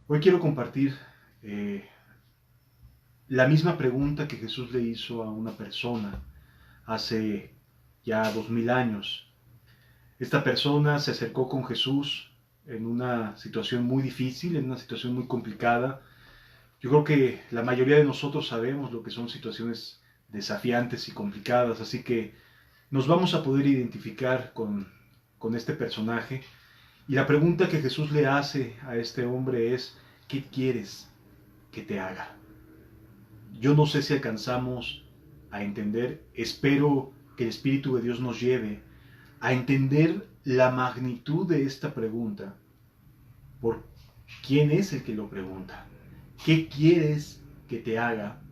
Hoy quiero compartir eh, la misma pregunta que Jesús le hizo a una persona hace ya 2000 años. Esta persona se acercó con Jesús en una situación muy difícil, en una situación muy complicada. Yo creo que la mayoría de nosotros sabemos lo que son situaciones desafiantes y complicadas, así que nos vamos a poder identificar con este personaje. Y la pregunta que Jesús le hace a este hombre es: ¿qué quieres que te haga? Yo no sé si alcanzamos a entender, espero que el Espíritu de Dios nos lleve a entender la magnitud de esta pregunta. ¿Por quién es el que lo pregunta? ¿Qué quieres que te haga?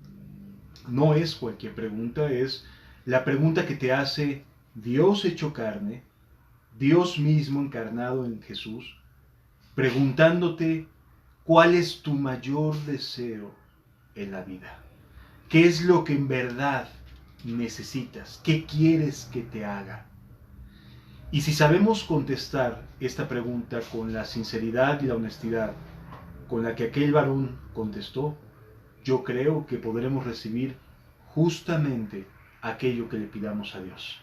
No es cualquier pregunta, es la pregunta que te hace Dios hecho carne, Dios mismo encarnado en Jesús, preguntándote cuál es tu mayor deseo en la vida. ¿Qué es lo que en verdad necesitas? ¿Qué quieres que te haga? Y si sabemos contestar esta pregunta con la sinceridad y la honestidad con la que aquel varón contestó, yo creo que podremos recibir justamente aquello que le pidamos a Dios.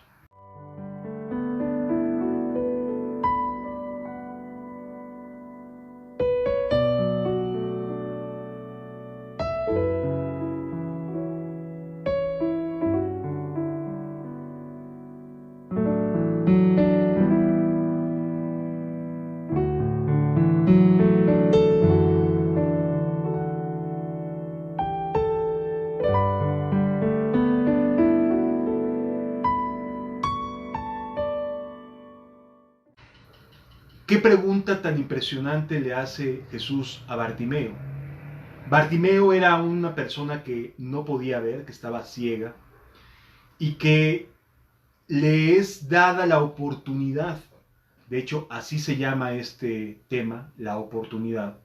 ¿Qué pregunta tan impresionante le hace Jesús a Bartimeo? Bartimeo era una persona que no podía ver, que estaba ciega, y que le es dada la oportunidad. De hecho, así se llama este tema, la oportunidad,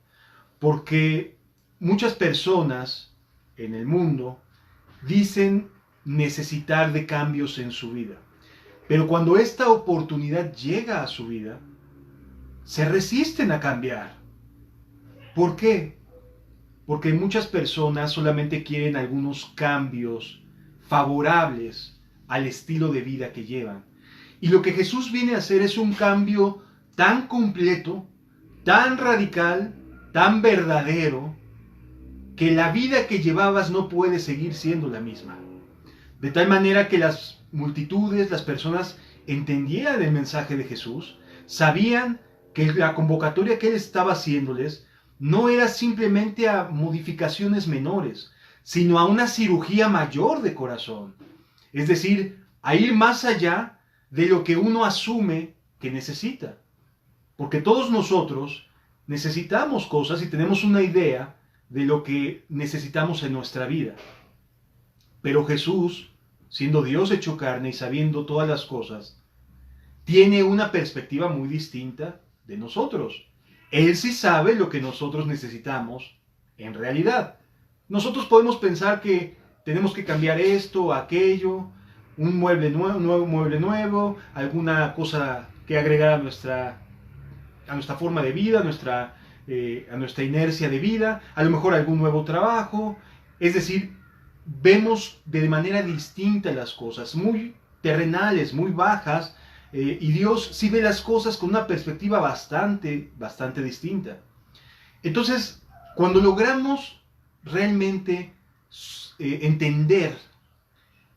porque muchas personas en el mundo dicen necesitar de cambios en su vida, pero cuando esta oportunidad llega a su vida, se resisten a cambiar. ¿Por qué? Porque muchas personas solamente quieren algunos cambios favorables al estilo de vida que llevan. Y lo que Jesús viene a hacer es un cambio tan completo, tan radical, tan verdadero, que la vida que llevabas no puede seguir siendo la misma. De tal manera que las multitudes, las personas entendieran el mensaje de Jesús, sabían que la convocatoria que él estaba haciéndoles no era simplemente a modificaciones menores, sino a una cirugía mayor de corazón. Es decir, a ir más allá de lo que uno asume que necesita. Porque todos nosotros necesitamos cosas y tenemos una idea de lo que necesitamos en nuestra vida. Pero Jesús, siendo Dios hecho carne y sabiendo todas las cosas, tiene una perspectiva muy distinta de nosotros. Él sí sabe lo que nosotros necesitamos en realidad. Nosotros podemos pensar que tenemos que cambiar esto, aquello, un mueble nuevo, alguna cosa que agregar a nuestra forma de vida, a nuestra inercia de vida, a lo mejor algún nuevo trabajo. Es decir, vemos de manera distinta las cosas, muy terrenales, muy bajas, y Dios sí ve las cosas con una perspectiva bastante distinta. Entonces, cuando logramos realmente entender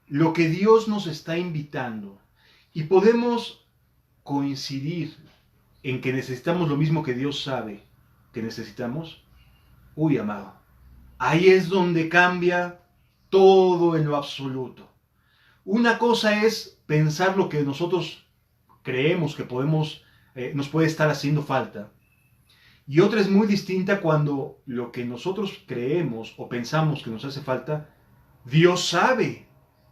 lo que Dios nos está invitando y podemos coincidir en que necesitamos lo mismo que Dios sabe que necesitamos, uy, amado, ahí es donde cambia todo en lo absoluto. Una cosa es pensar lo que nosotros creemos que nos puede estar haciendo falta. Y otra es muy distinta cuando lo que nosotros creemos o pensamos que nos hace falta, Dios sabe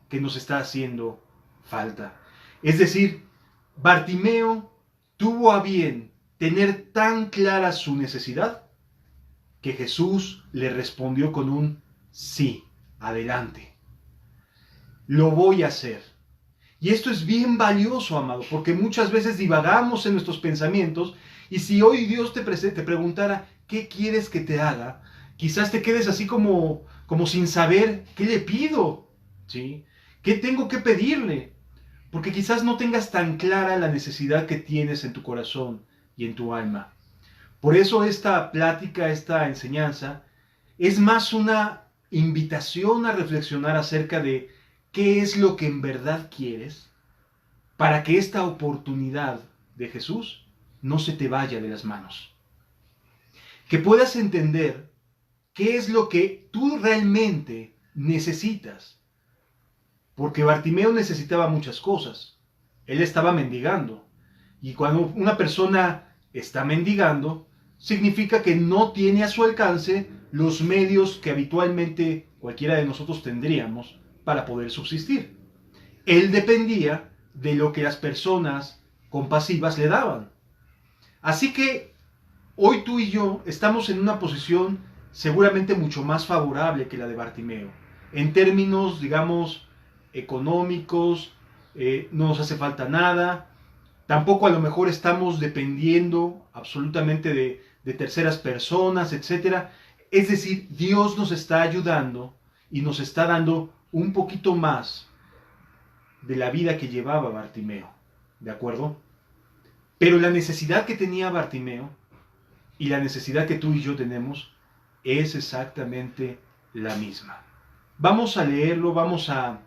que nos está haciendo falta. Es decir, Bartimeo tuvo a bien tener tan clara su necesidad que Jesús le respondió con un sí, adelante. Lo voy a hacer. Y esto es bien valioso, amado, porque muchas veces divagamos en nuestros pensamientos, y si hoy Dios te preguntara, ¿qué quieres que te haga? Quizás te quedes así como sin saber qué le pido, ¿sí? ¿Qué tengo que pedirle? Porque quizás no tengas tan clara la necesidad que tienes en tu corazón y en tu alma. Por eso esta plática, esta enseñanza, es más una invitación a reflexionar acerca de qué es lo que en verdad quieres para que esta oportunidad de Jesús no se te vaya de las manos. Que puedas entender qué es lo que tú realmente necesitas. Porque Bartimeo necesitaba muchas cosas. Él estaba mendigando. Y cuando una persona está mendigando, significa que no tiene a su alcance los medios que habitualmente cualquiera de nosotros tendríamos para poder subsistir. Él dependía de lo que las personas compasivas le daban. Así que hoy tú y yo estamos en una posición seguramente mucho más favorable que la de Bartimeo. En términos, digamos, económicos, no nos hace falta nada. Tampoco a lo mejor estamos dependiendo absolutamente de terceras personas, etc. Es decir, Dios nos está ayudando y nos está dando un poquito más de la vida que llevaba Bartimeo. ¿De acuerdo? Pero la necesidad que tenía Bartimeo y la necesidad que tú y yo tenemos es exactamente la misma. Vamos a leerlo, vamos a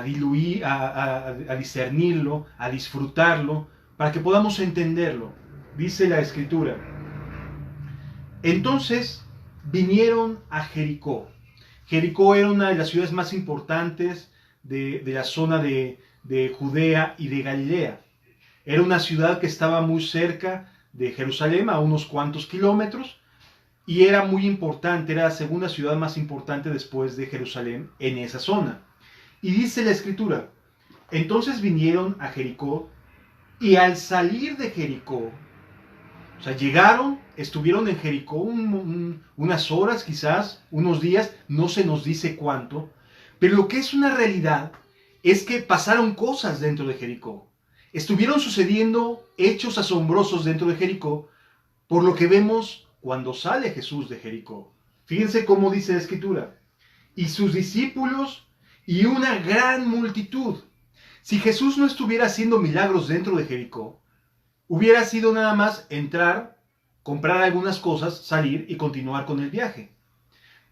diluir, a discernirlo, a disfrutarlo, para que podamos entenderlo. Dice la Escritura: entonces vinieron a Jericó. Jericó era una de las ciudades más importantes de la zona de Judea y de Galilea. Era una ciudad que estaba muy cerca de Jerusalén, a unos cuantos kilómetros, y era muy importante, era la segunda ciudad más importante después de Jerusalén en esa zona. Y dice la Escritura: entonces vinieron a Jericó, y al salir de Jericó, o sea, llegaron, estuvieron en Jericó unas horas, quizás, unos días, no se nos dice cuánto, pero lo que es una realidad es que pasaron cosas dentro de Jericó. Estuvieron sucediendo hechos asombrosos dentro de Jericó, por lo que vemos cuando sale Jesús de Jericó. Fíjense cómo dice la Escritura: y sus discípulos y una gran multitud. Si Jesús no estuviera haciendo milagros dentro de Jericó, hubiera sido nada más entrar, comprar algunas cosas, salir y continuar con el viaje.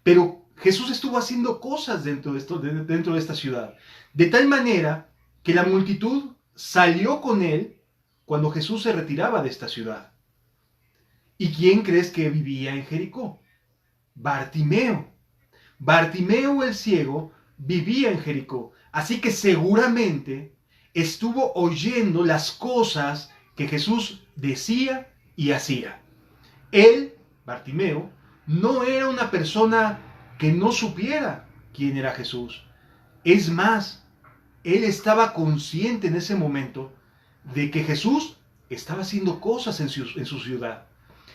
Pero Jesús estuvo haciendo cosas dentro de esta ciudad, de tal manera que la multitud salió con él cuando Jesús se retiraba de esta ciudad. ¿Y quién crees que vivía en Jericó? Bartimeo. Bartimeo el ciego vivía en Jericó, así que seguramente estuvo oyendo las cosas que Jesús decía y hacía. Él, Bartimeo, no era una persona que no supiera quién era Jesús. Es más, él estaba consciente en ese momento de que Jesús estaba haciendo cosas en su ciudad.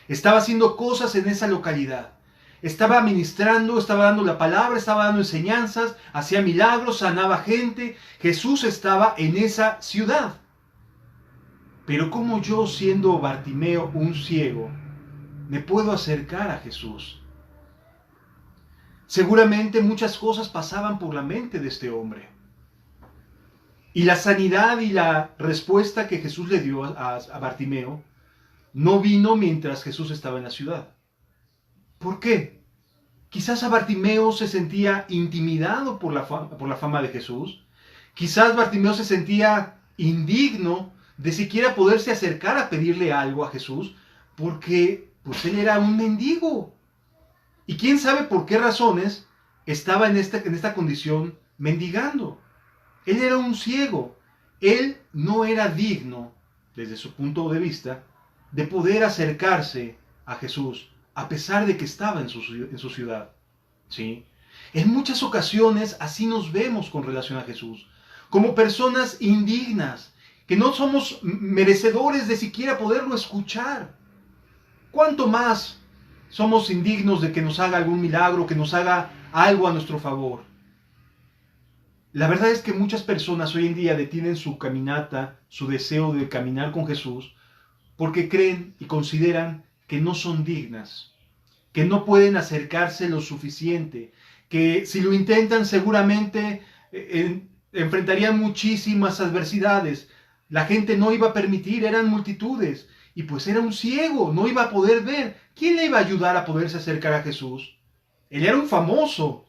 Estaba haciendo cosas en esa localidad. Estaba ministrando, estaba dando la palabra, estaba dando enseñanzas, hacía milagros, sanaba gente. Jesús estaba en esa ciudad. Pero ¿cómo yo, siendo Bartimeo un ciego, me puedo acercar a Jesús? Seguramente muchas cosas pasaban por la mente de este hombre. Y la sanidad y la respuesta que Jesús le dio a Bartimeo no vino mientras Jesús estaba en la ciudad. ¿Por qué? Quizás a Bartimeo se sentía intimidado por la fama de Jesús. Quizás Bartimeo se sentía indigno de siquiera poderse acercar a pedirle algo a Jesús, porque pues él era un mendigo. Y quién sabe por qué razones estaba en esta condición mendigando. Él era un ciego. Él no era digno, desde su punto de vista, de poder acercarse a Jesús, a pesar de que estaba en su ciudad. ¿Sí? En muchas ocasiones así nos vemos con relación a Jesús, como personas indignas, que no somos merecedores de siquiera poderlo escuchar. ¿Cuánto más somos indignos de que nos haga algún milagro, que nos haga algo a nuestro favor? La verdad es que muchas personas hoy en día detienen su caminata, su deseo de caminar con Jesús, porque creen y consideran que no son dignas, que no pueden acercarse lo suficiente, que si lo intentan seguramente enfrentarían muchísimas adversidades. La gente no iba a permitir, eran multitudes, y pues era un ciego, no iba a poder ver. ¿Quién le iba a ayudar a poderse acercar a Jesús? Él era un famoso,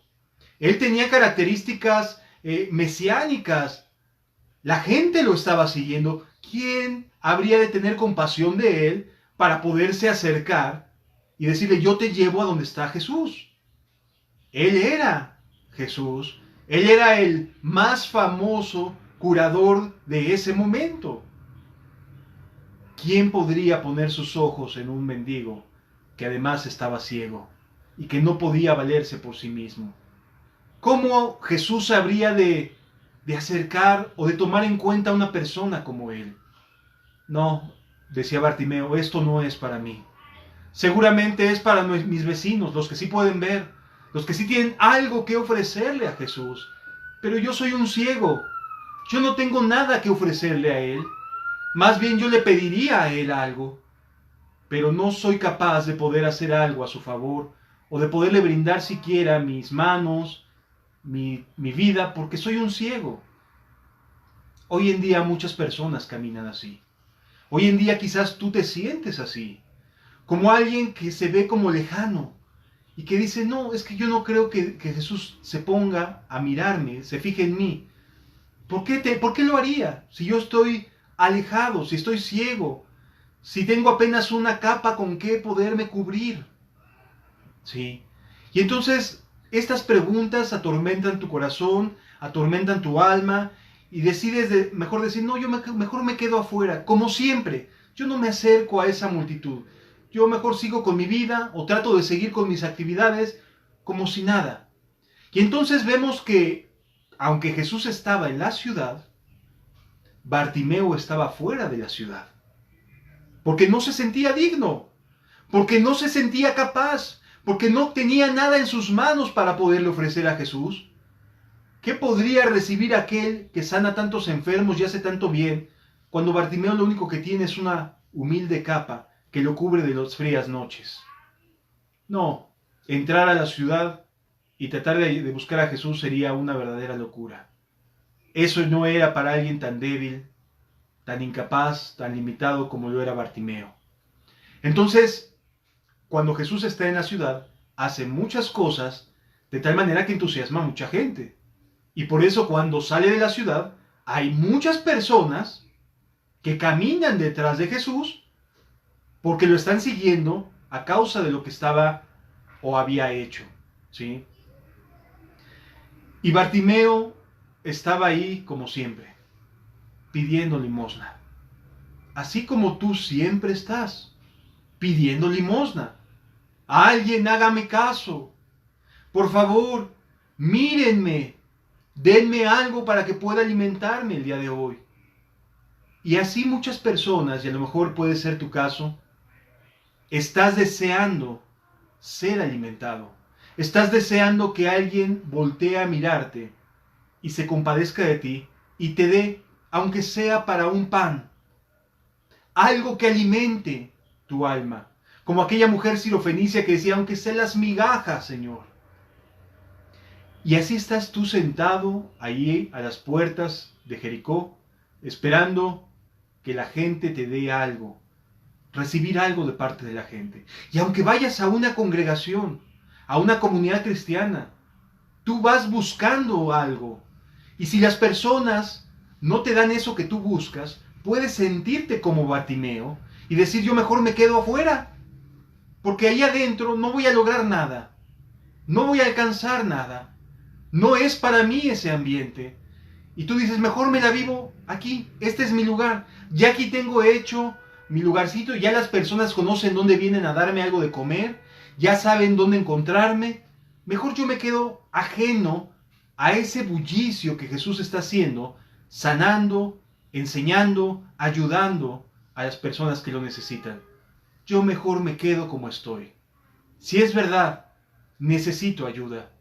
él tenía características mesiánicas, la gente lo estaba siguiendo. ¿Quién habría de tener compasión de él para poderse acercar y decirle, yo te llevo a donde está Jesús? Él era Jesús, él era el más famoso curador de ese momento. ¿Quién podría poner sus ojos en un mendigo que además estaba ciego y que no podía valerse por sí mismo? ¿Cómo Jesús habría de acercar o de tomar en cuenta a una persona como él? No, decía Bartimeo, esto no es para mí. Seguramente es para mis vecinos, los que sí pueden ver, los que sí tienen algo que ofrecerle a Jesús. Pero yo soy un ciego, yo no tengo nada que ofrecerle a él. Más bien yo le pediría a él algo, pero no soy capaz de poder hacer algo a su favor o de poderle brindar siquiera mis manos, mi vida, porque soy un ciego. Hoy en día muchas personas caminan así. Hoy en día quizás tú te sientes así, como alguien que se ve como lejano y que dice, no, es que yo no creo que Jesús se ponga a mirarme, se fije en mí. ¿Por qué lo haría? Si yo estoy alejado, si estoy ciego, si tengo apenas una capa con que poderme cubrir. ¿Sí? Y entonces estas preguntas atormentan tu corazón, atormentan tu alma y decides mejor decir, no, yo mejor me quedo afuera, como siempre. Yo no me acerco a esa multitud. Yo mejor sigo con mi vida o trato de seguir con mis actividades como si nada. Y entonces vemos que, aunque Jesús estaba en la ciudad, Bartimeo estaba fuera de la ciudad. Porque no se sentía digno, porque no se sentía capaz, porque no tenía nada en sus manos para poderle ofrecer a Jesús. ¿Qué podría recibir aquel que sana tantos enfermos y hace tanto bien, cuando Bartimeo lo único que tiene es una humilde capa que lo cubre de las frías noches? No, entrar a la ciudad y tratar de buscar a Jesús sería una verdadera locura. Eso no era para alguien tan débil, tan incapaz, tan limitado como lo era Bartimeo. Entonces, cuando Jesús está en la ciudad, hace muchas cosas de tal manera que entusiasma a mucha gente. Y por eso cuando sale de la ciudad, hay muchas personas que caminan detrás de Jesús porque lo están siguiendo a causa de lo que estaba o había hecho. ¿Sí? Y Bartimeo estaba ahí como siempre, pidiendo limosna. Así como tú siempre estás, pidiendo limosna. Alguien hágame caso. Por favor, mírenme. Denme algo para que pueda alimentarme el día de hoy. Y así muchas personas, y a lo mejor puede ser tu caso, estás deseando ser alimentado. Estás deseando que alguien voltee a mirarte y se compadezca de ti y te dé, aunque sea para un pan, algo que alimente tu alma. Como aquella mujer sirofenicia que decía, aunque sea las migajas, Señor. Y así estás tú sentado ahí a las puertas de Jericó, esperando que la gente te dé algo, recibir algo de parte de la gente. Y aunque vayas a una congregación, a una comunidad cristiana, tú vas buscando algo. Y si las personas no te dan eso que tú buscas, puedes sentirte como Bartimeo y decir, yo mejor me quedo afuera, porque ahí adentro no voy a lograr nada, no voy a alcanzar nada. No es para mí ese ambiente. Y tú dices, mejor me la vivo aquí. Este es mi lugar. Ya aquí tengo hecho mi lugarcito. Ya las personas conocen dónde vienen a darme algo de comer. Ya saben dónde encontrarme. Mejor yo me quedo ajeno a ese bullicio que Jesús está haciendo, sanando, enseñando, ayudando a las personas que lo necesitan. Yo mejor me quedo como estoy. Si es verdad, necesito ayuda.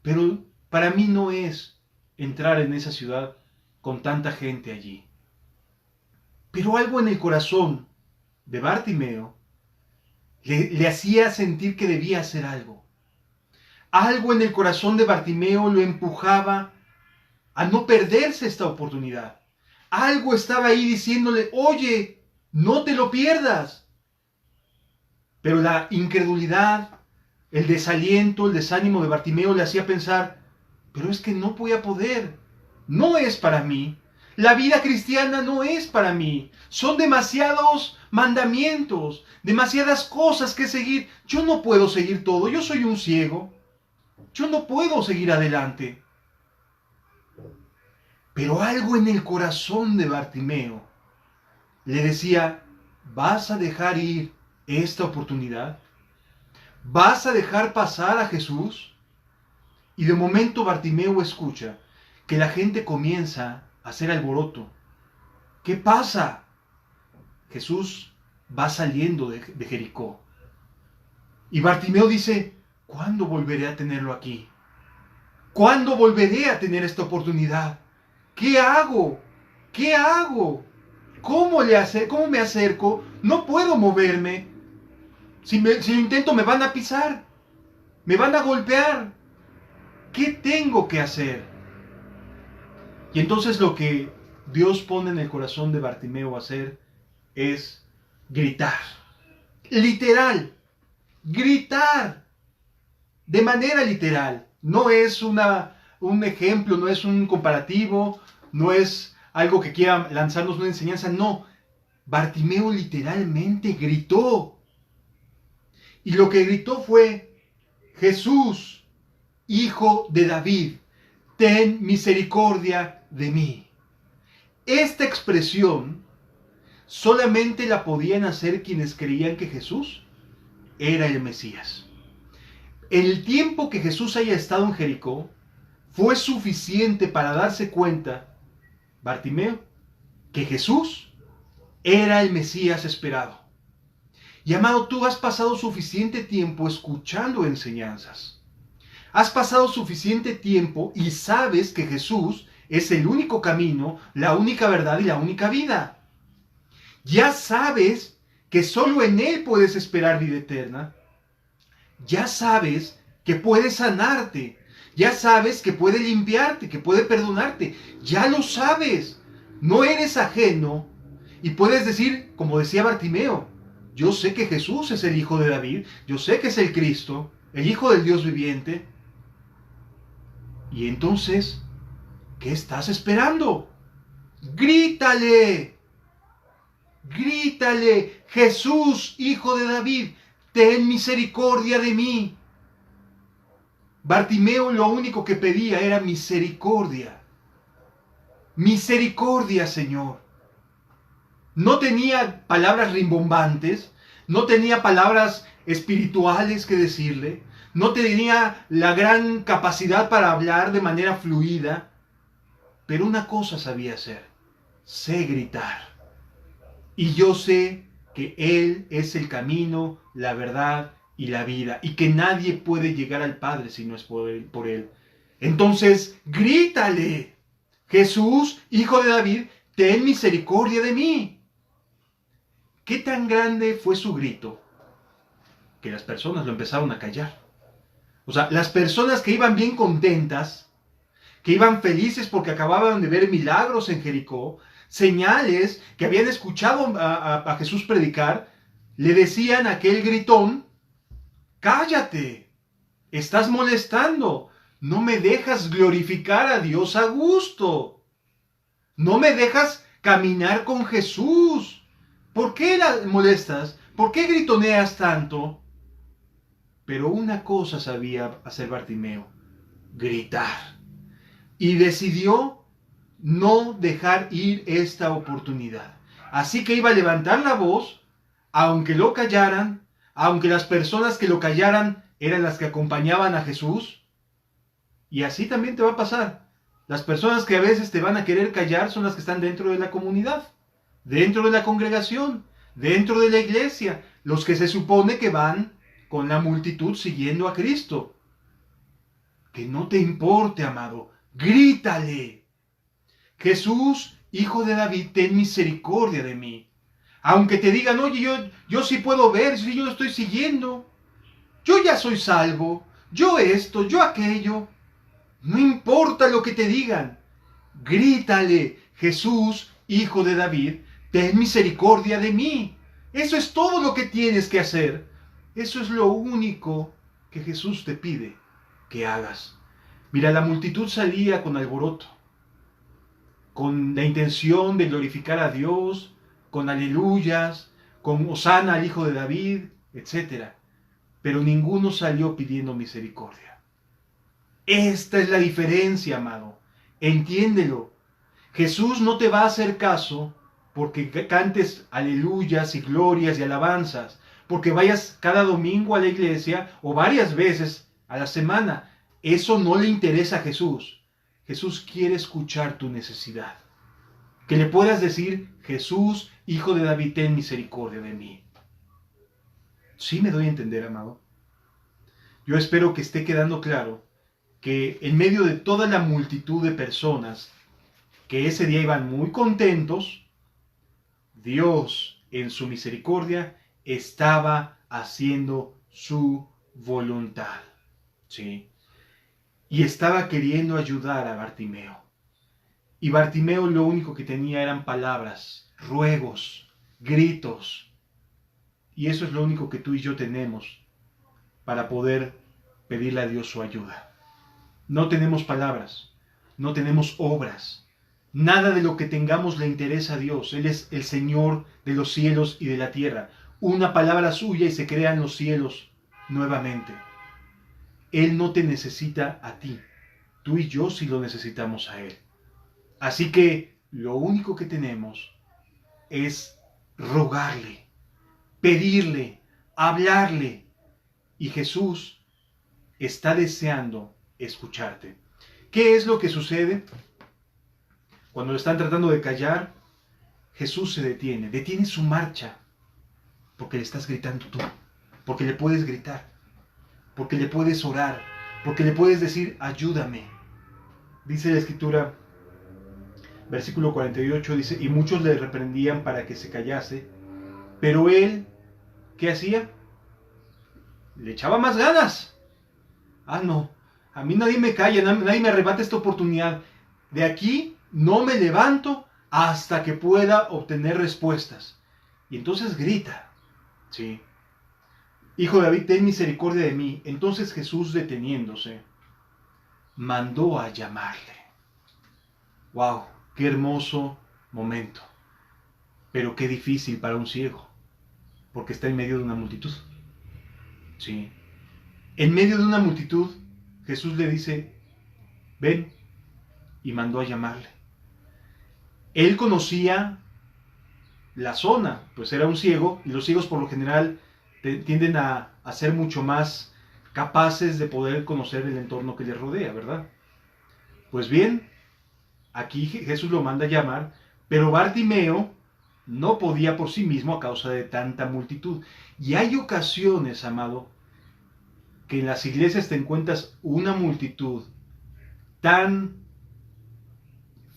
Pero para mí no es entrar en esa ciudad con tanta gente allí. Pero algo en el corazón de Bartimeo le hacía sentir que debía hacer algo. Algo en el corazón de Bartimeo lo empujaba a no perderse esta oportunidad. Algo estaba ahí diciéndole, oye, no te lo pierdas. Pero la incredulidad, el desaliento, el desánimo de Bartimeo le hacía pensar, pero es que no voy a poder, no es para mí. La vida cristiana no es para mí. Son demasiados mandamientos, demasiadas cosas que seguir. Yo no puedo seguir todo, yo soy un ciego. Yo no puedo seguir adelante. Pero algo en el corazón de Bartimeo le decía, ¿vas a dejar ir esta oportunidad? ¿Vas a dejar pasar a Jesús? Y de momento Bartimeo escucha que la gente comienza a hacer alboroto. ¿Qué pasa? Jesús va saliendo de Jericó. Y Bartimeo dice, ¿cuándo volveré a tenerlo aquí? ¿Cuándo volveré a tener esta oportunidad? ¿Qué hago? ¿Qué hago? ¿Cómo me acerco? No puedo moverme. Si lo intento me van a pisar. Me van a golpear. ¿Qué tengo que hacer? Y entonces lo que Dios pone en el corazón de Bartimeo a hacer es gritar. Literal. Gritar. De manera literal. No es un ejemplo, no es un comparativo, no es algo que quiera lanzarnos una enseñanza. No. Bartimeo literalmente gritó. Y lo que gritó fue, Jesús, Hijo de David, ten misericordia de mí. Esta expresión solamente la podían hacer quienes creían que Jesús era el Mesías. El tiempo que Jesús haya estado en Jericó fue suficiente para darse cuenta, Bartimeo, que Jesús era el Mesías esperado. Y amado, tú has pasado suficiente tiempo escuchando enseñanzas. Has pasado suficiente tiempo y sabes que Jesús es el único camino, la única verdad y la única vida. Ya sabes que solo en Él puedes esperar vida eterna. Ya sabes que puede sanarte. Ya sabes que puede limpiarte, que puede perdonarte. Ya lo sabes. No eres ajeno. Y puedes decir, como decía Bartimeo, yo sé que Jesús es el Hijo de David. Yo sé que es el Cristo, el Hijo del Dios viviente. Y entonces, ¿qué estás esperando? ¡Grítale! ¡Grítale! Jesús, Hijo de David, ten misericordia de mí. Bartimeo lo único que pedía era misericordia. Misericordia, Señor. No tenía palabras rimbombantes, no tenía palabras espirituales que decirle, no tenía la gran capacidad para hablar de manera fluida, pero una cosa sabía hacer, sé gritar. Y yo sé que Él es el camino, la verdad y la vida, y que nadie puede llegar al Padre si no es por Él. Entonces, grítale, Jesús, Hijo de David, ten misericordia de mí. ¿Qué tan grande fue su grito? Que las personas lo empezaron a callar. O sea, las personas que iban bien contentas, que iban felices porque acababan de ver milagros en Jericó, señales que habían escuchado a Jesús predicar, le decían a aquel gritón, cállate, estás molestando, no me dejas glorificar a Dios a gusto, no me dejas caminar con Jesús. ¿Por qué la molestas? ¿Por qué gritoneas tanto? Pero una cosa sabía hacer Bartimeo, gritar. Y decidió no dejar ir esta oportunidad. Así que iba a levantar la voz, aunque lo callaran, aunque las personas que lo callaran eran las que acompañaban a Jesús. Y así también te va a pasar. Las personas que a veces te van a querer callar son las que están dentro de la comunidad, dentro de la congregación, dentro de la iglesia, los que se supone que van con la multitud siguiendo a Cristo. Que no te importe, amado, grítale. Jesús, Hijo de David, ten misericordia de mí. Aunque te digan, oye, yo sí puedo ver, si yo lo estoy siguiendo, yo ya soy salvo, yo esto, yo aquello. No importa lo que te digan, grítale, Jesús, hijo de David, ten misericordia de mí. Eso es todo lo que tienes que hacer. Eso es lo único que Jesús te pide que hagas. Mira, la multitud salía con alboroto, con la intención de glorificar a Dios, con aleluyas, con Hosana al hijo de David, etc. Pero ninguno salió pidiendo misericordia. Esta es la diferencia, amado. Entiéndelo. Jesús no te va a hacer caso porque cantes aleluyas y glorias y alabanzas, porque vayas cada domingo a la iglesia o varias veces a la semana. Eso no le interesa a Jesús. Jesús quiere escuchar tu necesidad. Que le puedas decir, Jesús, hijo de David, ten misericordia de mí. ¿Sí me doy a entender, amado? Yo espero que esté quedando claro que en medio de toda la multitud de personas que ese día iban muy contentos, Dios en su misericordia estaba haciendo su voluntad. ¿Sí? Y estaba queriendo ayudar a Bartimeo. Y Bartimeo lo único que tenía eran palabras, ruegos, gritos. Y eso es lo único que tú y yo tenemos para poder pedirle a Dios su ayuda. No tenemos palabras, no tenemos obras. Nada de lo que tengamos le interesa a Dios. Él es el Señor de los cielos y de la tierra. Una palabra suya y se crean los cielos nuevamente. Él no te necesita a ti. Tú y yo sí lo necesitamos a Él. Así que lo único que tenemos es rogarle, pedirle, hablarle. Y Jesús está deseando escucharte. ¿Qué es lo que sucede? Cuando lo están tratando de callar, Jesús se detiene su marcha, porque le estás gritando tú, porque le puedes gritar, porque le puedes orar, porque le puedes decir, ayúdame. Dice la Escritura, versículo 48, dice, y muchos le reprendían para que se callase, pero él, ¿qué hacía? Le echaba más ganas. Ah, no, a mí nadie me calla, nadie me arrebata esta oportunidad. De aquí no me levanto hasta que pueda obtener respuestas. Y entonces grita, ¿sí? Hijo de David, ten misericordia de mí. Entonces Jesús, deteniéndose, mandó a llamarle. ¡Wow! ¡Qué hermoso momento! Pero qué difícil para un ciego, porque está en medio de una multitud. ¿Sí? En medio de una multitud, Jesús le dice, ven, y mandó a llamarle. Él conocía la zona, pues era un ciego, y los ciegos por lo general tienden a ser mucho más capaces de poder conocer el entorno que les rodea, ¿verdad? Pues bien, aquí Jesús lo manda a llamar, pero Bartimeo no podía por sí mismo a causa de tanta multitud. Y hay ocasiones, amado, que en las iglesias te encuentras una multitud tan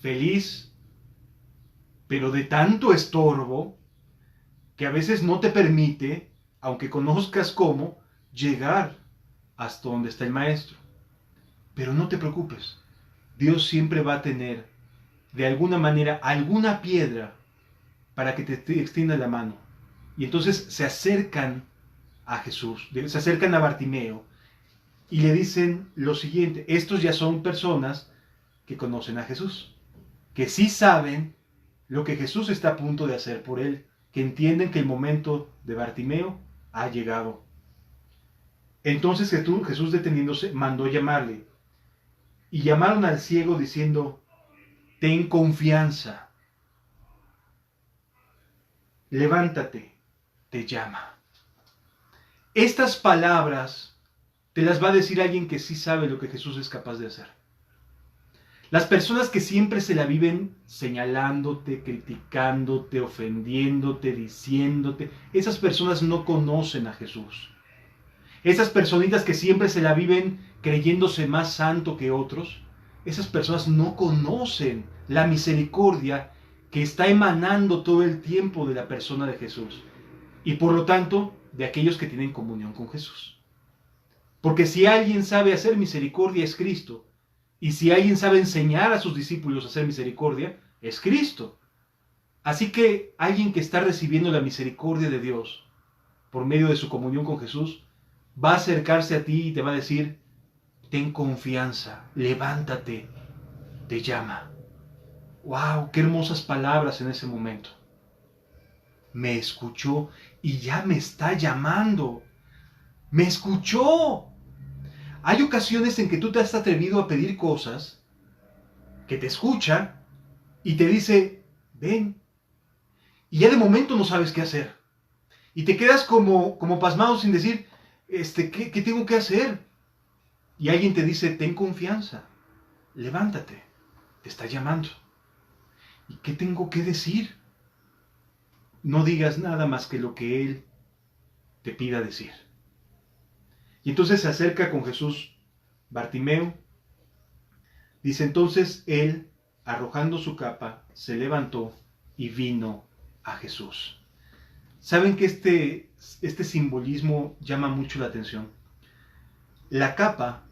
feliz, pero de tanto estorbo, que a veces no te permite, aunque conozcas cómo, llegar hasta donde está el maestro. Pero no te preocupes, Dios siempre va a tener, de alguna manera, alguna piedra para que te extienda la mano. Y entonces se acercan a Jesús, se acercan a Bartimeo y le dicen lo siguiente. Estos ya son personas que conocen a Jesús, que sí saben lo que Jesús está a punto de hacer por él, que entienden que el momento de Bartimeo ha llegado. Entonces Jesús, deteniéndose, mandó llamarle. Y llamaron al ciego diciendo, ten confianza, levántate, te llama. Estas palabras te las va a decir alguien que sí sabe lo que Jesús es capaz de hacer. Las personas que siempre se la viven señalándote, criticándote, ofendiéndote, diciéndote, esas personas no conocen a Jesús. Esas personitas que siempre se la viven creyéndose más santo que otros, esas personas no conocen la misericordia que está emanando todo el tiempo de la persona de Jesús y por lo tanto de aquellos que tienen comunión con Jesús. Porque si alguien sabe hacer misericordia es Cristo, y si alguien sabe enseñar a sus discípulos a hacer misericordia es Cristo. Así que alguien que está recibiendo la misericordia de Dios por medio de su comunión con Jesús va a acercarse a ti y te va a decir: ten confianza, levántate, te llama. ¡Wow! ¡Qué hermosas palabras en ese momento! Me escuchó y ya me está llamando. ¡Me escuchó! Hay ocasiones en que tú te has atrevido a pedir cosas, que te escucha y te dice: ven. Y ya de momento no sabes qué hacer. Y te quedas como pasmado sin decir, ¿qué tengo que hacer? Y alguien te dice: ten confianza, levántate, te está llamando. ¿Y qué tengo que decir? No digas nada más que lo que Él te pida decir. Y entonces se acerca con Jesús Bartimeo. Dice: entonces él, arrojando su capa, se levantó y vino a Jesús. ¿Saben que este simbolismo llama mucho la atención? La capa,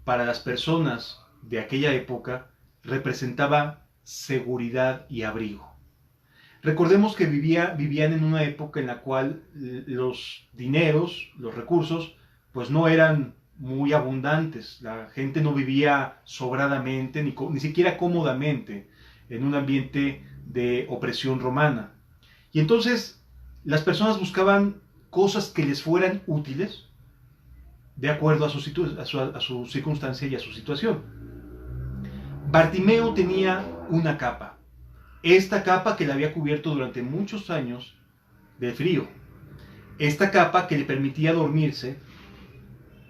para las personas de aquella época, representaba seguridad y abrigo. Recordemos que vivían en una época en la cual los dineros, los recursos, pues no eran muy abundantes. La gente no vivía sobradamente, ni siquiera cómodamente, en un ambiente de opresión romana. Y entonces las personas buscaban cosas que les fueran útiles de acuerdo a su circunstancia y a su situación. Bartimeo tenía una capa. Esta capa que le había cubierto durante muchos años de frío. Esta capa que le permitía dormirse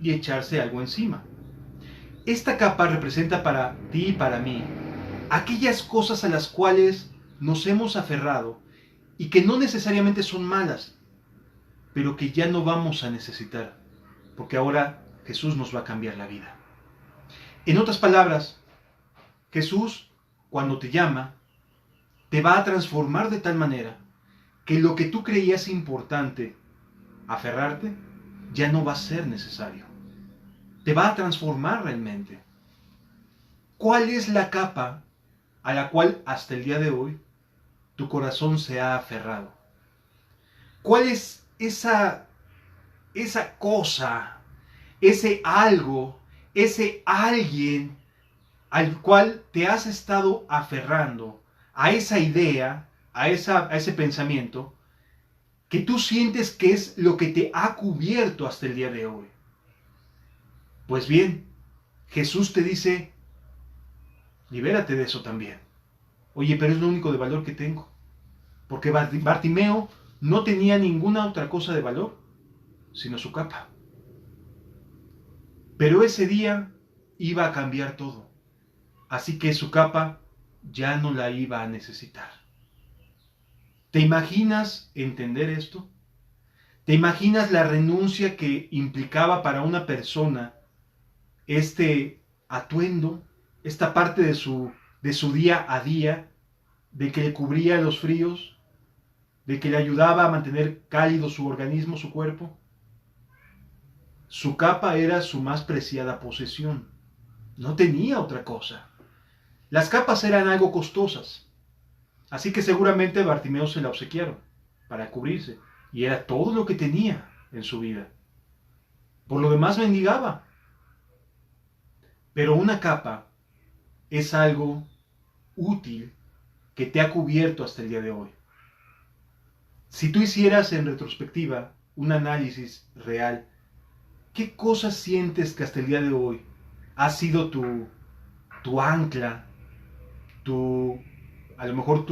y echarse algo encima. Esta capa representa para ti y para mí aquellas cosas a las cuales nos hemos aferrado y que no necesariamente son malas, pero que ya no vamos a necesitar, porque ahora Jesús nos va a cambiar la vida. En otras palabras, Jesús, cuando te llama, te va a transformar de tal manera que lo que tú creías importante aferrarte ya no va a ser necesario. Te va a transformar realmente. ¿Cuál es la capa a la cual hasta el día de hoy tu corazón se ha aferrado? ¿Cuál es esa cosa, ese algo, ese alguien al cual te has estado aferrando, a esa idea, a ese pensamiento, que tú sientes que es lo que te ha cubierto hasta el día de hoy? Pues bien, Jesús te dice: libérate de eso también. Oye, pero es lo único de valor que tengo. Porque Bartimeo no tenía ninguna otra cosa de valor, sino su capa. Pero ese día iba a cambiar todo. Así que su capa ya no la iba a necesitar. ¿Te imaginas entender esto? ¿Te imaginas la renuncia que implicaba para una persona este atuendo, esta parte de su día a día, de que le cubría los fríos, de que le ayudaba a mantener cálido su organismo, su cuerpo? Su capa era su más preciada posesión. No tenía otra cosa. Las capas eran algo costosas, así que seguramente Bartimeo se la obsequiaron para cubrirse, y era todo lo que tenía en su vida. Por lo demás mendigaba. Pero una capa es algo útil que te ha cubierto hasta el día de hoy. Si tú hicieras en retrospectiva un análisis real, ¿qué cosas sientes que hasta el día de hoy ha sido tu ancla, a lo mejor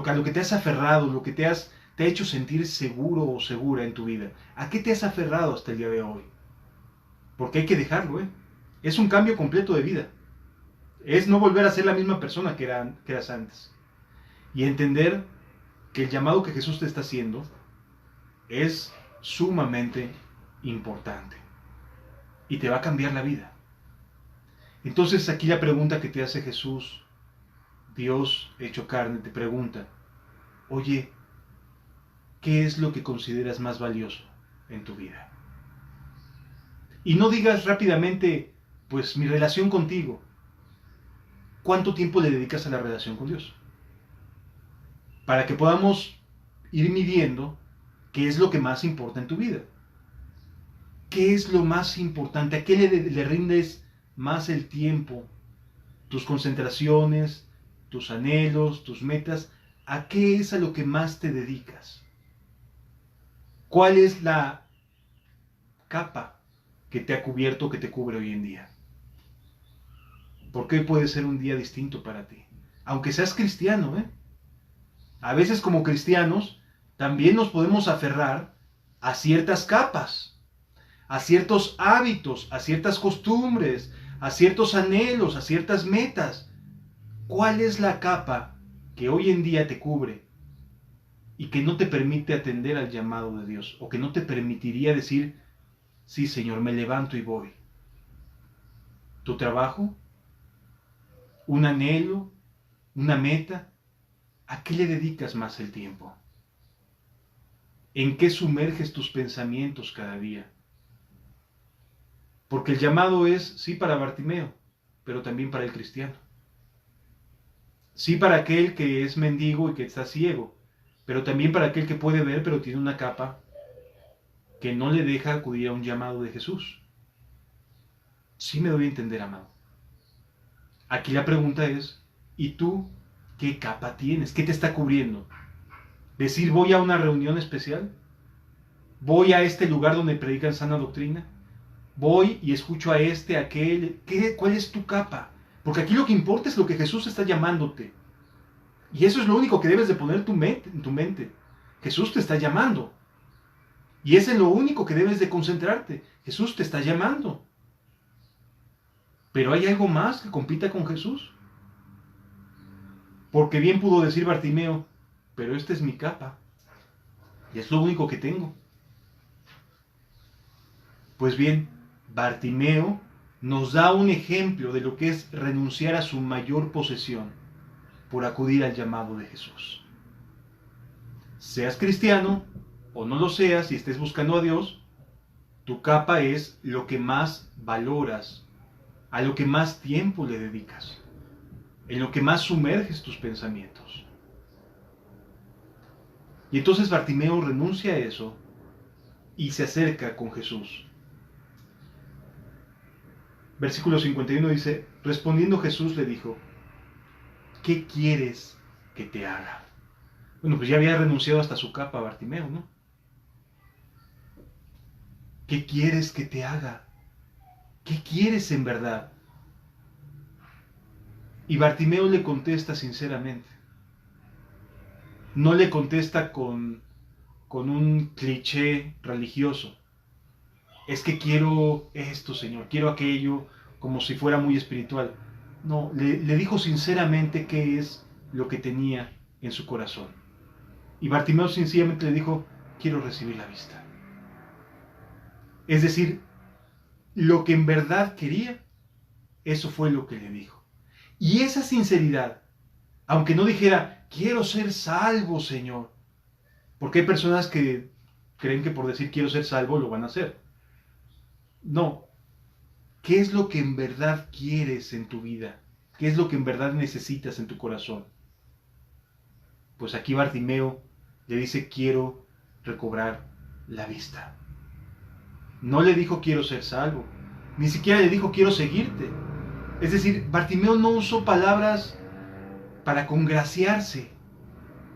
a lo que te has aferrado, lo que te ha hecho sentir seguro o segura en tu vida? ¿A qué te has aferrado hasta el día de hoy? Porque hay que dejarlo, ¿eh? Es un cambio completo de vida. Es no volver a ser la misma persona que eras antes. Y entender que el llamado que Jesús te está haciendo es sumamente importante. Y te va a cambiar la vida. Entonces aquí la pregunta que te hace Jesús: Dios hecho carne te pregunta, oye, ¿qué es lo que consideras más valioso en tu vida? Y no digas rápidamente, pues mi relación contigo. ¿Cuánto tiempo le dedicas a la relación con Dios? Para que podamos ir midiendo qué es lo que más importa en tu vida. ¿Qué es lo más importante? ¿A qué le rindes más el tiempo? Tus concentraciones, tus anhelos, tus metas. ¿A qué es a lo que más te dedicas? ¿Cuál es la capa que te ha cubierto, que te cubre hoy en día? Porque hoy puede ser un día distinto para ti. Aunque seas cristiano, ¿eh? A veces como cristianos también nos podemos aferrar a ciertas capas, a ciertos hábitos, a ciertas costumbres, a ciertos anhelos, a ciertas metas. ¿Cuál es la capa que hoy en día te cubre y que no te permite atender al llamado de Dios? O que no te permitiría decir, sí, Señor, me levanto y voy. ¿Tu trabajo? ¿Un anhelo? ¿Una meta? ¿A qué le dedicas más el tiempo? ¿En qué sumerges tus pensamientos cada día? Porque el llamado es, sí, para Bartimeo, pero también para el cristiano. Sí, para aquel que es mendigo y que está ciego, pero también para aquel que puede ver, pero tiene una capa que no le deja acudir a un llamado de Jesús. Sí me doy a entender, amado. Aquí la pregunta es, ¿y tú qué capa tienes? ¿Qué te está cubriendo? ¿Decir voy a una reunión especial? ¿Voy a este lugar donde predican sana doctrina? ¿Voy y escucho a este, a aquel? ¿Cuál es tu capa? Porque aquí lo que importa es lo que Jesús está llamándote. Y eso es lo único que debes de poner en tu mente. Jesús te está llamando. Y es en lo único que debes de concentrarte. Jesús te está llamando. Pero ¿hay algo más que compita con Jesús? Porque bien pudo decir Bartimeo, pero esta es mi capa. Y es lo único que tengo. Pues bien, Bartimeo nos da un ejemplo de lo que es renunciar a su mayor posesión por acudir al llamado de Jesús. Seas cristiano o no lo seas y estés buscando a Dios, tu capa es lo que más valoras, a lo que más tiempo le dedicas, en lo que más sumerges tus pensamientos. Y entonces Bartimeo renuncia a eso y se acerca con Jesús. Versículo 51 dice, respondiendo Jesús le dijo, ¿qué quieres que te haga? Bueno, pues ya había renunciado hasta su capa Bartimeo, ¿no? ¿Qué quieres que te haga? ¿Qué quieres en verdad? Y Bartimeo le contesta sinceramente. No le contesta con un cliché religioso. Es que quiero esto, Señor, quiero aquello, como si fuera muy espiritual. No, le dijo sinceramente qué es lo que tenía en su corazón. Y Bartimeo sencillamente le dijo, quiero recibir la vista. Es decir, lo que en verdad quería, eso fue lo que le dijo. Y esa sinceridad, aunque no dijera, quiero ser salvo, Señor, porque hay personas que creen que por decir quiero ser salvo lo van a hacer. No, ¿qué es lo que en verdad quieres en tu vida? ¿Qué es lo que en verdad necesitas en tu corazón? Pues aquí Bartimeo le dice, quiero recobrar la vista. No le dijo quiero ser salvo, ni siquiera le dijo quiero seguirte. Es decir, Bartimeo no usó palabras para congraciarse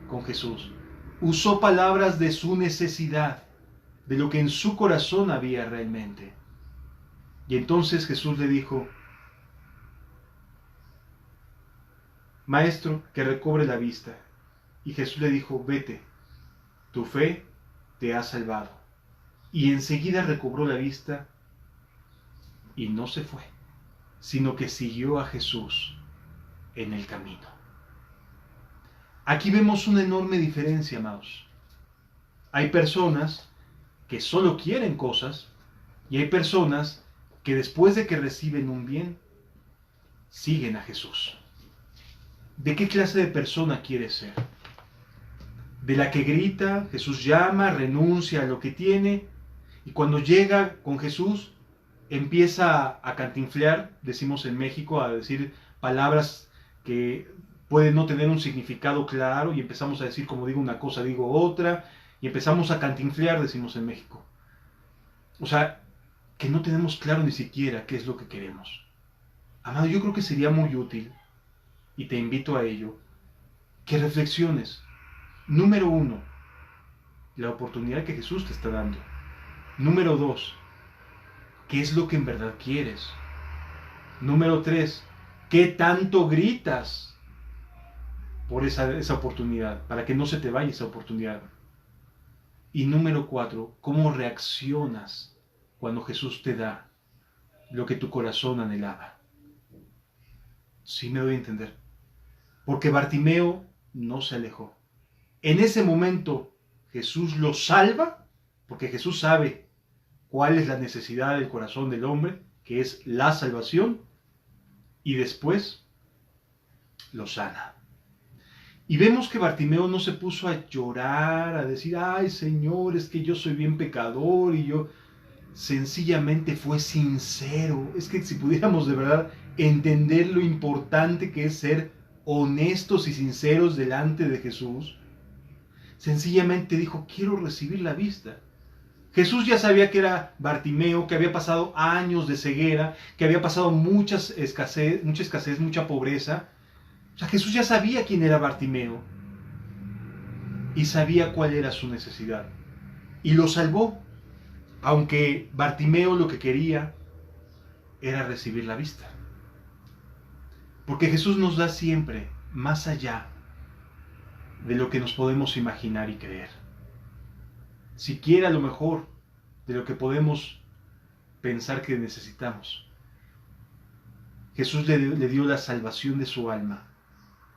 con Jesús. Usó palabras de su necesidad, de lo que en su corazón había realmente. Y entonces Jesús le dijo, Maestro, que recobre la vista. Y Jesús le dijo, vete, tu fe te ha salvado. Y enseguida recobró la vista y no se fue, sino que siguió a Jesús en el camino. Aquí vemos una enorme diferencia, amados. Hay personas que solo quieren cosas y hay personas que después de que reciben un bien, siguen a Jesús. ¿De qué clase de persona quieres ser? ¿De la que grita, Jesús llama, renuncia a lo que tiene, y cuando llega con Jesús empieza a cantinflear, decimos en México, a decir palabras que pueden no tener un significado claro, y empezamos a decir, como digo una cosa, digo otra, y empezamos a cantinflear, decimos en México? O sea, que no tenemos claro ni siquiera qué es lo que queremos. Amado, yo creo que sería muy útil, y te invito a ello, que reflexiones. Número 1, la oportunidad que Jesús te está dando. Número 2, ¿qué es lo que en verdad quieres? Número 3, ¿qué tanto gritas por esa oportunidad, para que no se te vaya esa oportunidad? Y número 4, ¿cómo reaccionas cuando Jesús te da lo que tu corazón anhelaba? Sí me doy a entender. Porque Bartimeo no se alejó. En ese momento Jesús lo salva, porque Jesús sabe cuál es la necesidad del corazón del hombre, que es la salvación, y después lo sana. Y vemos que Bartimeo no se puso a llorar, a decir, ay Señor, es que yo soy bien pecador, y yo sencillamente fue sincero. Es que si pudiéramos de verdad entender lo importante que es ser honestos y sinceros delante de Jesús, sencillamente dijo, quiero recibir la vista. Jesús ya sabía que era Bartimeo, que había pasado años de ceguera, que había pasado mucha escasez, mucha pobreza. O sea, Jesús ya sabía quién era Bartimeo y sabía cuál era su necesidad. Y lo salvó, aunque Bartimeo lo que quería era recibir la vista. Porque Jesús nos da siempre más allá de lo que nos podemos imaginar y creer. Siquiera a lo mejor de lo que podemos pensar que necesitamos. Jesús le dio la salvación de su alma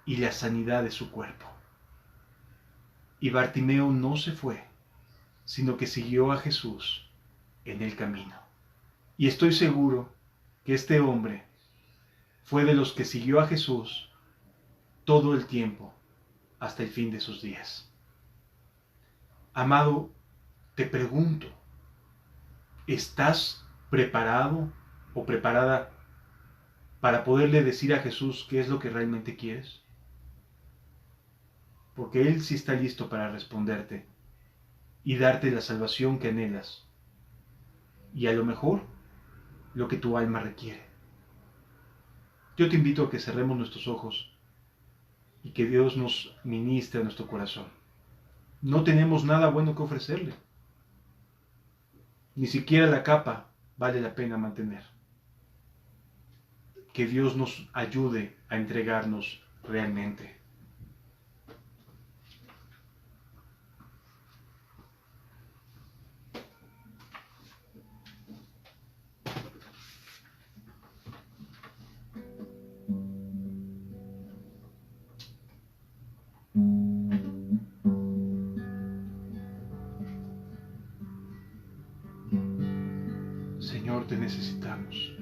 y la sanidad de su cuerpo. Y Bartimeo no se fue, sino que siguió a Jesús en el camino. Y estoy seguro que este hombre fue de los que siguió a Jesús todo el tiempo hasta el fin de sus días. Amado, te pregunto, ¿estás preparado o preparada para poderle decir a Jesús qué es lo que realmente quieres? Porque Él sí está listo para responderte y darte la salvación que anhelas, y a lo mejor lo que tu alma requiere. Yo te invito a que cerremos nuestros ojos y que Dios nos ministre a nuestro corazón. No tenemos nada bueno que ofrecerle. Ni siquiera la capa vale la pena mantener. Que Dios nos ayude a entregarnos realmente. Señor, te necesitamos.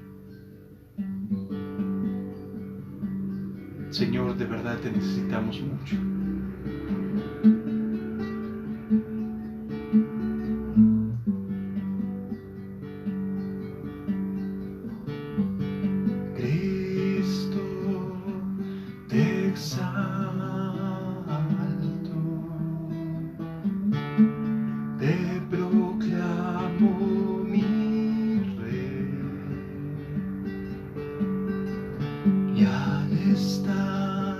Señor, de verdad te necesitamos mucho. Cristo, te exalto, te proclamo mi Rey, y al estar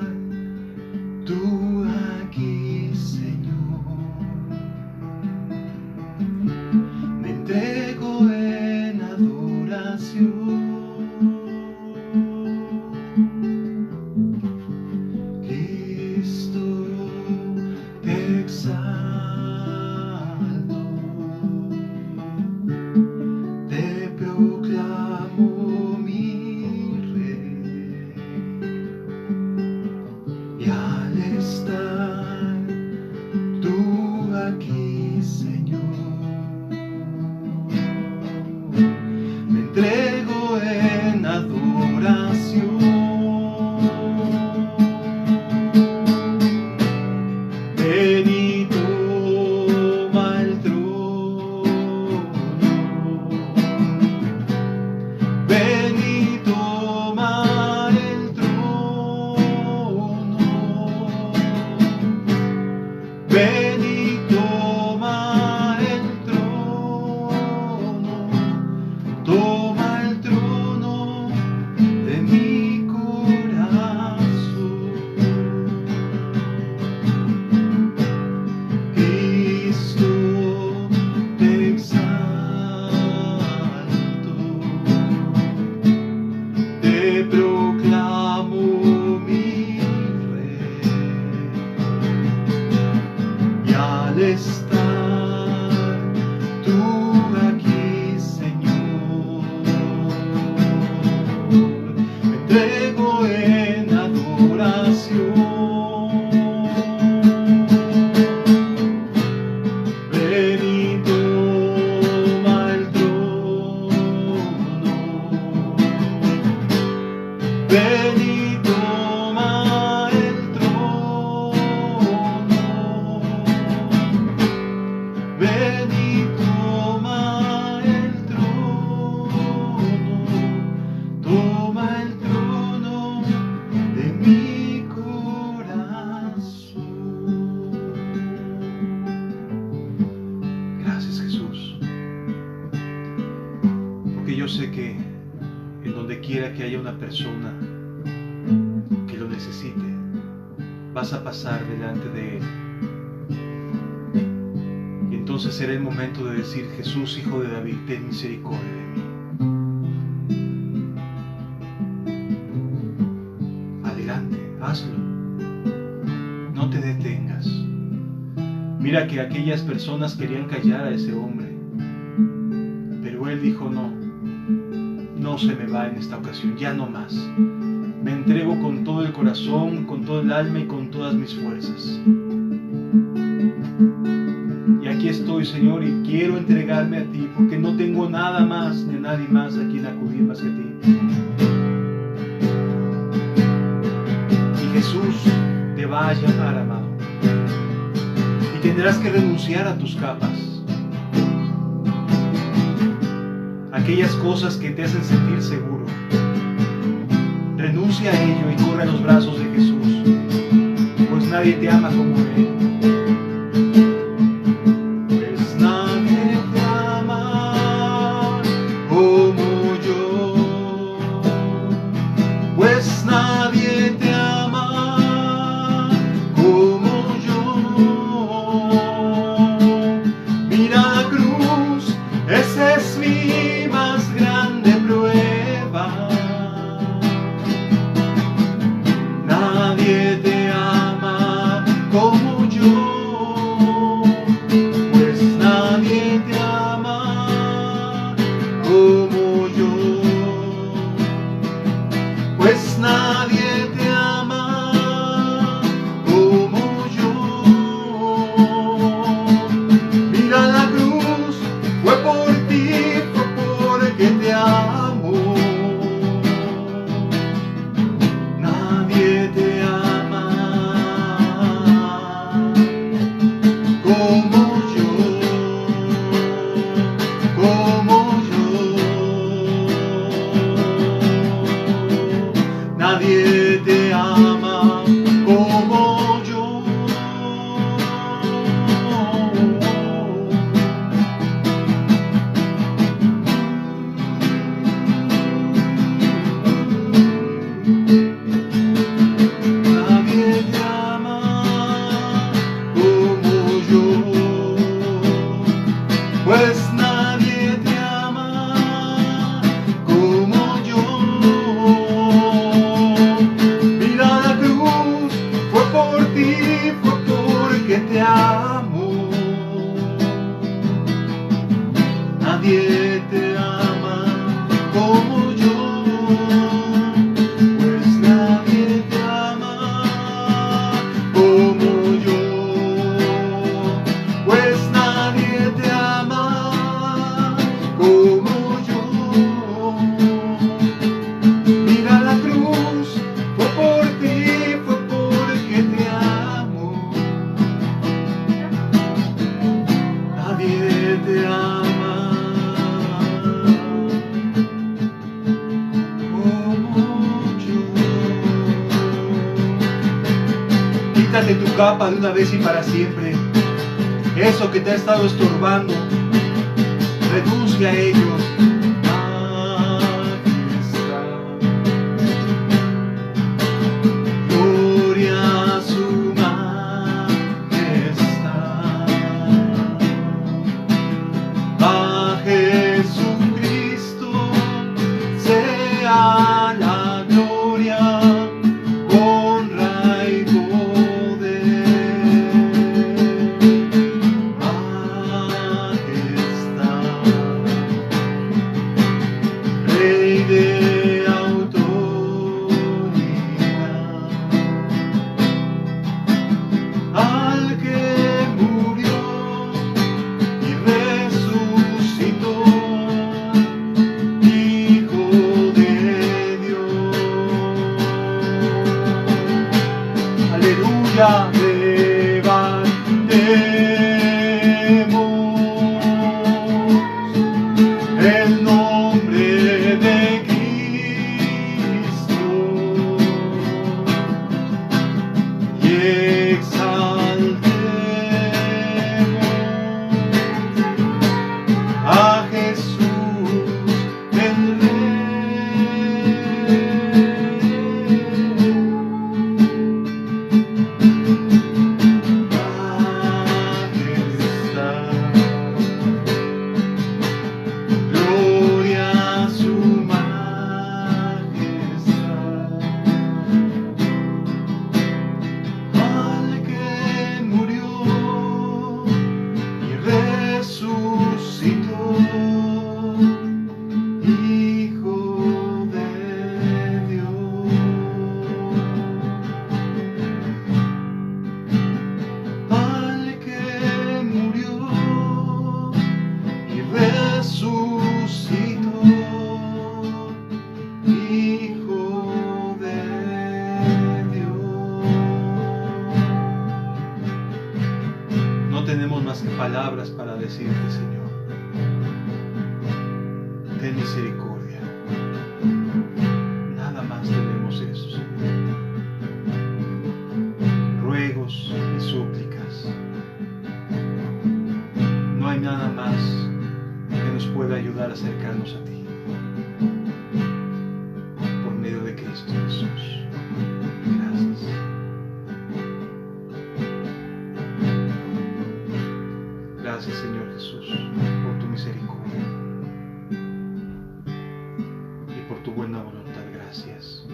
tú aquí, Señor, me entrego en adoración. Cristo, te exalto, te proclamo mi Rey, ven y toma el trono, ven y toma el trono, toma el trono de mi corazón. Gracias, Jesús, porque yo sé que en donde quiera que haya una persona que lo necesite, vas a pasar delante de él. Y entonces será el momento de decir: Jesús, Hijo de David, ten misericordia de mí. Adelante, hazlo. No te detengas. Mira que aquellas personas querían callar a ese hombre, pero él dijo: no, no se me va en esta ocasión, ya no más. Me entrego con todo el corazón, con todo el alma y con todas mis fuerzas. Y aquí estoy, Señor, y quiero entregarme a ti, porque no tengo nada más ni a nadie más a quien acudir más que a ti. Y Jesús te va a llamar, amado, y tendrás que renunciar a tus capas, aquellas cosas que te hacen sentir seguro. Renuncia a ello y corre a los brazos de Jesús, pues nadie te ama como Él. Pues nadie te ama como yo, pues nadie te ama como yo. Mira la cruz, esa es mi más grande prueba. Nadie te ama como yo, pues nadie te ama como yo, pues nadie te ama como yo. Mira la cruz, fue por ti, fue porque te amo. Nadie te ama como yo, como yo. Nadie te ama como yo. Nadie te ama como yo, pues nadie te ama como yo. Mira la cruz, fue por ti, fue porque te amo. Nadie te ama como yo, pues nadie te ama como yo, pues nadie te ama como yo. Mira la cruz, fue por ti, fue porque te amo. Nadie te ama como yo. Quítate tu capa de una vez y para siempre. Eso que te ha estado estorbando, renuncia a ello. Aquí está. Gloria a su majestad. A Jesucristo sea la gloria, honra y poder. Majestad. gloria levantemos el nombre de Cristo y exaltemos a Jesús el tenemos más que palabras para decirte, Señor. Ten misericordia. Nada más tenemos eso, Señor. Ruegos y súplicas. No hay nada más que nos pueda ayudar a acercarnos a ti. Por medio de Cristo Jesús. Gracias. Gracias, Señor Jesús, por tu misericordia y por tu buena voluntad. Gracias.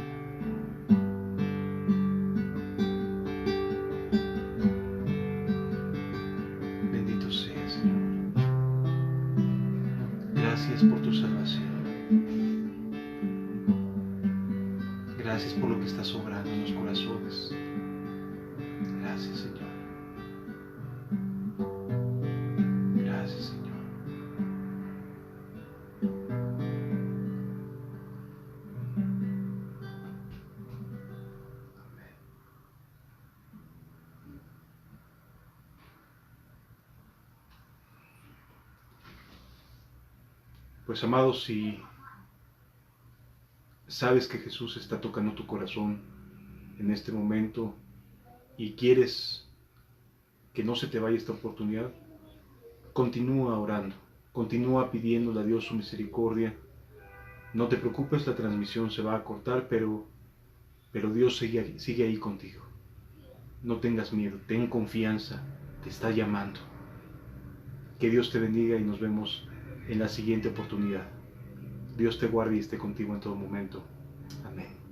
Bendito sea, Señor. Gracias por tu salvación. Gracias por lo que está sobrando en los corazones. Gracias, Señor. Gracias, Señor. Amén. Pues, amados, si sabes que Jesús está tocando tu corazón en este momento y quieres que no se te vaya esta oportunidad, continúa orando, continúa pidiéndole a Dios su misericordia. No te preocupes, la transmisión se va a cortar, pero Dios sigue ahí contigo. No tengas miedo, ten confianza, te está llamando. Que Dios te bendiga y nos vemos en la siguiente oportunidad. Dios te guarde y esté contigo en todo momento. Amén.